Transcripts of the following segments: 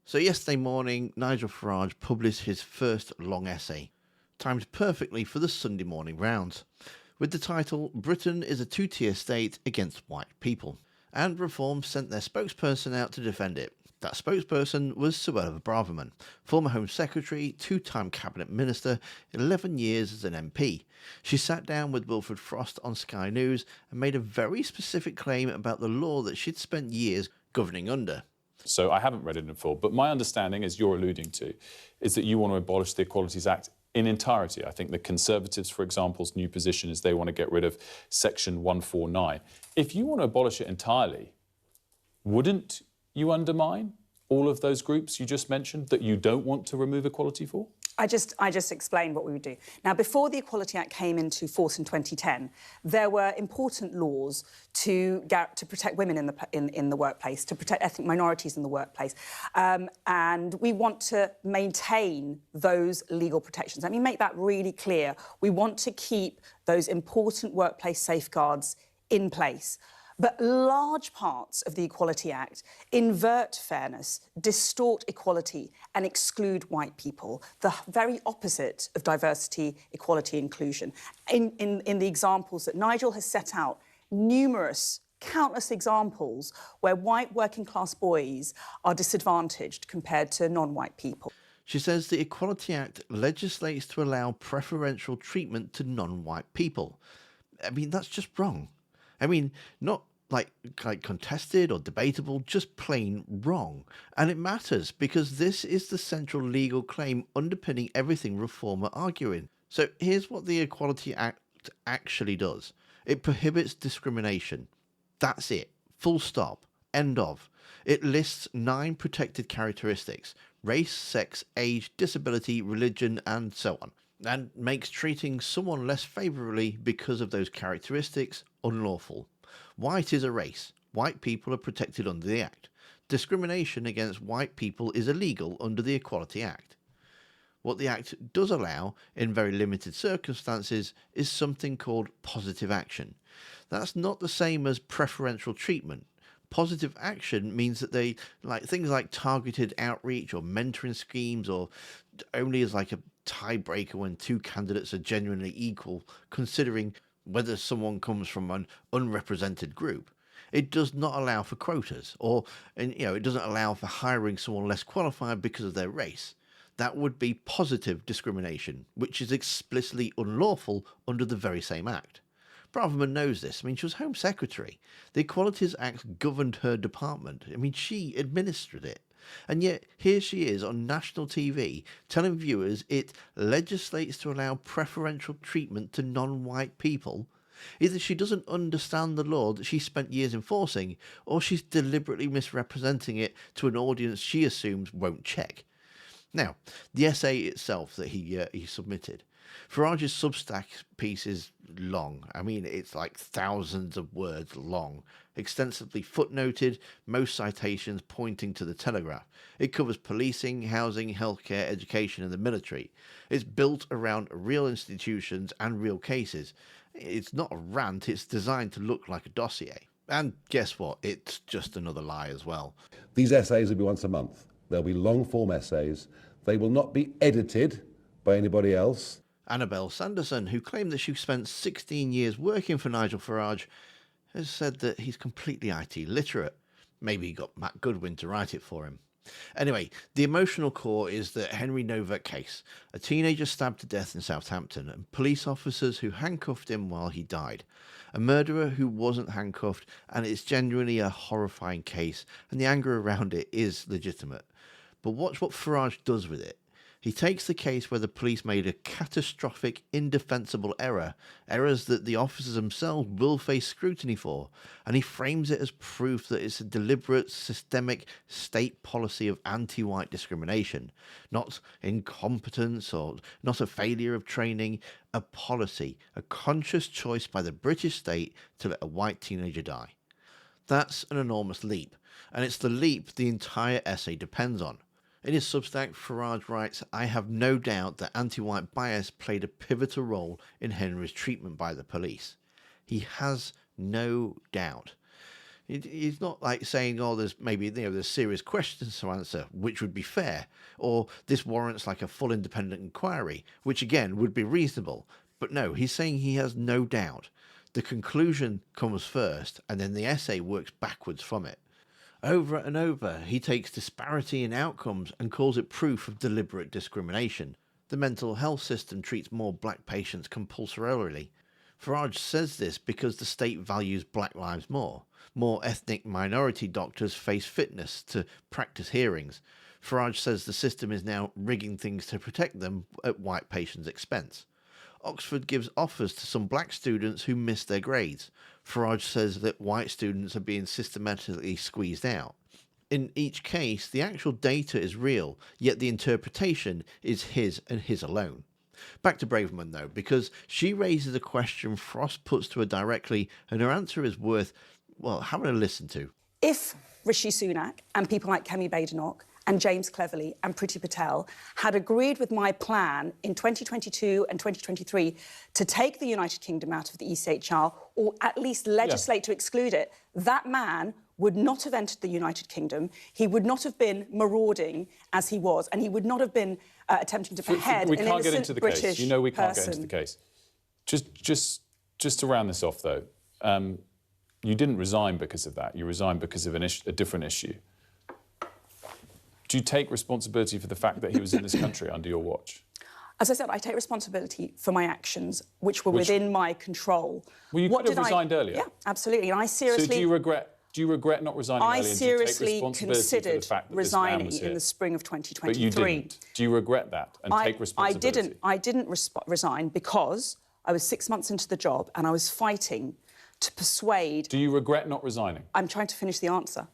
So yesterday morning, Nigel Farage published his first long essay, timed perfectly for the Sunday morning rounds, with the title "Britain is a two-tier state against white people," and Reform sent their spokesperson out to defend it. That spokesperson was Suella Braverman, former Home Secretary, two-time Cabinet Minister, 11 years as an MP. She sat down with Wilfred Frost on Sky News and made a very specific claim about the law that she'd spent years governing under. So I haven't read it in full, but my understanding, as you're alluding to, is that you want to abolish the Equalities Act in entirety. I think the Conservatives, for example's new position is they want to get rid of Section 149. If you want to abolish it entirely, wouldn't you undermine all of those groups you just mentioned that you don't want to remove equality for? I just explained what we would do. Now, before the Equality Act came into force in 2010, there were important laws to protect women in the workplace, to protect ethnic minorities in the workplace, and we want to maintain those legal protections. Let me make that really clear. We want to keep those important workplace safeguards in place. But large parts of the Equality Act invert fairness, distort equality and exclude white people, the very opposite of diversity, equality, inclusion. In the examples that Nigel has set out, countless examples where white working class boys are disadvantaged compared to non-white people. She says the Equality Act legislates to allow preferential treatment to non-white people. I mean, that's just wrong. I mean, not like contested or debatable, just plain wrong. And it matters because this is the central legal claim underpinning everything Reform are arguing. So here's what the Equality Act actually does. It prohibits discrimination. That's it. Full stop. End of. It lists 9 protected characteristics: race, sex, age, disability, religion, and so on, and makes treating someone less favourably because of those characteristics unlawful. White is a race. White people are protected under the Act. Discrimination against white people is illegal under the Equality Act. What the Act does allow, in very limited circumstances, is something called positive action. That's not the same as preferential treatment. Positive action means that they, like things like targeted outreach or mentoring schemes, or only as like a tiebreaker when 2 candidates are genuinely equal, considering whether someone comes from an unrepresented group. It does not allow for quotas, or it doesn't allow for hiring someone less qualified because of their race. That would be positive discrimination, which is explicitly unlawful under the very same Act. Braverman knows this. I mean, she was Home Secretary. The Equalities Act governed her department. I mean, she administered it. And yet, here she is on national TV telling viewers it legislates to allow preferential treatment to non-white people. Either she doesn't understand the law that she spent years enforcing, or she's deliberately misrepresenting it to an audience she assumes won't check. Now, the essay itself that he submitted, Farage's Substack piece is long. I mean, it's like thousands of words long, extensively footnoted, most citations pointing to the Telegraph. It covers policing, housing, healthcare, education, and the military. It's built around real institutions and real cases. It's not a rant, it's designed to look like a dossier. And guess what? It's just another lie as well. These essays will be once a month. They'll be long-form essays. They will not be edited by anybody else. Annabelle Sanderson, who claimed that she spent 16 years working for Nigel Farage, has said that he's completely IT literate. Maybe he got Matt Goodwin to write it for him. Anyway, the emotional core is the Henry Novak case, a teenager stabbed to death in Southampton, and police officers who handcuffed him while he died. A murderer who wasn't handcuffed, and it's genuinely a horrifying case, and the anger around it is legitimate. But watch what Farage does with it. He takes the case where the police made a catastrophic, indefensible error, errors that the officers themselves will face scrutiny for, and he frames it as proof that it's a deliberate, systemic state policy of anti-white discrimination, not incompetence or not a failure of training, a policy, a conscious choice by the British state to let a white teenager die. That's an enormous leap, and it's the leap the entire essay depends on. In his Substack, Farage writes, "I have no doubt that anti-white bias played a pivotal role in Henry's treatment by the police." He has no doubt. He's not like saying, oh, there's maybe, there's serious questions to answer, which would be fair, or this warrants like a full independent inquiry, which again would be reasonable. But no, he's saying he has no doubt. The conclusion comes first, and then the essay works backwards from it. Over and over, he takes disparity in outcomes and calls it proof of deliberate discrimination. The mental health system treats more black patients compulsorily. Farage says this because the state values black lives more. More ethnic minority doctors face fitness to practice hearings. Farage says the system is now rigging things to protect them at white patients' expense. Oxford gives offers to some black students who miss their grades. Farage says that white students are being systematically squeezed out. In each case, the actual data is real, yet the interpretation is his and his alone. Back to Braverman, though, because she raises a question Frost puts to her directly, and her answer is worth, well, having a listen to. If Rishi Sunak and people like Kemi Badenoch and James Cleverly and Priti Patel had agreed with my plan in 2022 and 2023 to take the United Kingdom out of the ECHR, or at least legislate to exclude it, that man would not have entered the United Kingdom. He would not have been marauding as he was, and he would not have been attempting to behead an innocent British person. You know we can't get into the case. Just to round this off, though, you didn't resign because of that. You resigned because of a different issue. Do you take responsibility for the fact that he was in this country under your watch? As I said, I take responsibility for my actions, which were within my control. Well, you could have resigned earlier. Yeah, absolutely. And I seriously... So do you regret not resigning earlier? I seriously for considered the fact that resigning this man was in the spring of 2023. But you didn't. Do you regret that and take responsibility? I didn't resign because I was 6 months into the job and I was fighting to persuade... Do you regret not resigning? I'm trying to finish the answer.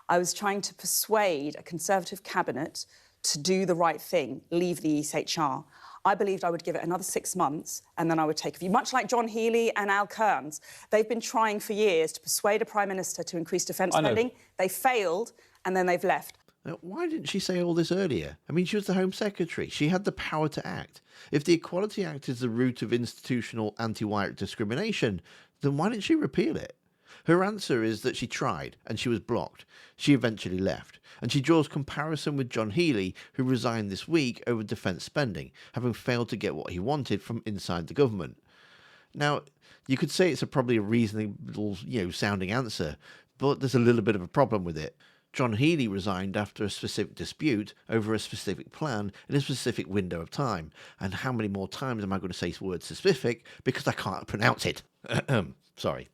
I was trying to persuade a Conservative cabinet to do the right thing, leave the ECHR. I believed I would give it another 6 months and then I would take a view. Much like John Healey and Al Kearns, they've been trying for years to persuade a Prime Minister to increase defence spending. They failed and then they've left. Now, why didn't she say all this earlier? I mean, she was the Home Secretary. She had the power to act. If the Equality Act is the root of institutional anti-white discrimination, then why didn't she repeal it? Her answer is that she tried and she was blocked. She eventually left. And she draws comparison with John Healey, who resigned this week over defence spending, having failed to get what he wanted from inside the government. Now, you could say it's probably a reasonable, sounding answer, but there's a little bit of a problem with it. John Healey resigned after a specific dispute over a specific plan in a specific window of time. And how many more times am I going to say the word specific because I can't pronounce it? Sorry.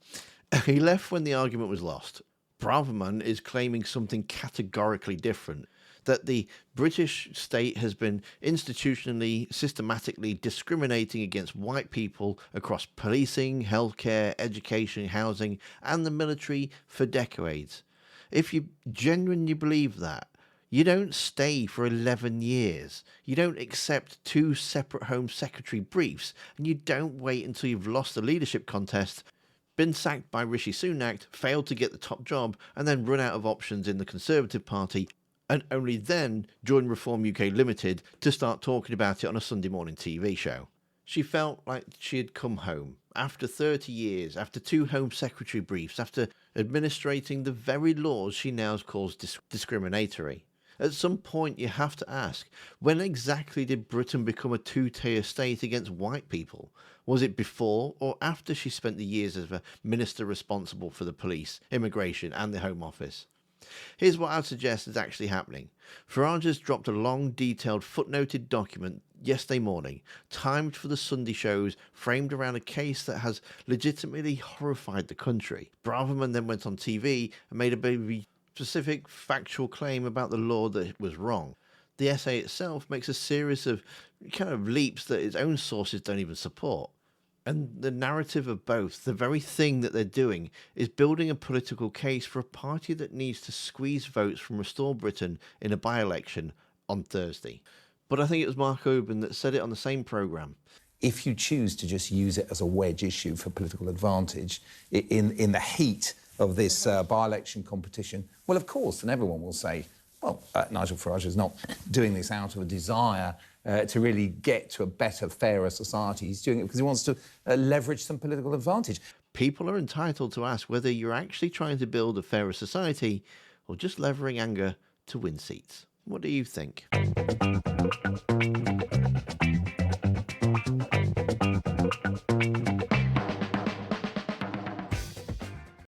He left when the argument was lost. Braverman is claiming something categorically different, that the British state has been institutionally, systematically discriminating against white people across policing, healthcare, education, housing, and the military for decades. If you genuinely believe that, you don't stay for 11 years. You don't accept 2 separate Home Secretary briefs, and you don't wait until you've lost the leadership contest, been sacked by Rishi Sunak, failed to get the top job, and then run out of options in the Conservative Party, and only then join Reform UK Limited to start talking about it on a Sunday morning TV show. She felt like she had come home. After 30 years, after 2 Home Secretary briefs, after administrating the very laws she now calls discriminatory. At some point you have to ask, when exactly did Britain become a 2-tier state against white people? Was it before or after she spent the years as a minister responsible for the police, immigration and the Home Office? Here's what I'd suggest is actually happening. Farage has dropped a long, detailed, footnoted document yesterday morning, timed for the Sunday shows, framed around a case that has legitimately horrified the country. Braverman then went on TV and made a very specific factual claim about the law that it was wrong. The essay itself makes a series of kind of leaps that its own sources don't even support. And the narrative of both, the very thing that they're doing, is building a political case for a party that needs to squeeze votes from Restore Britain in a by-election on Thursday. But I think it was Mark Oban that said it on the same programme. If you choose to just use it as a wedge issue for political advantage in the heat of this by-election competition, well, of course, then everyone will say, well, Nigel Farage is not doing this out of a desire to really get to a better, fairer society. He's doing it because he wants to leverage some political advantage. People are entitled to ask whether you're actually trying to build a fairer society or just levering anger to win seats. What do you think?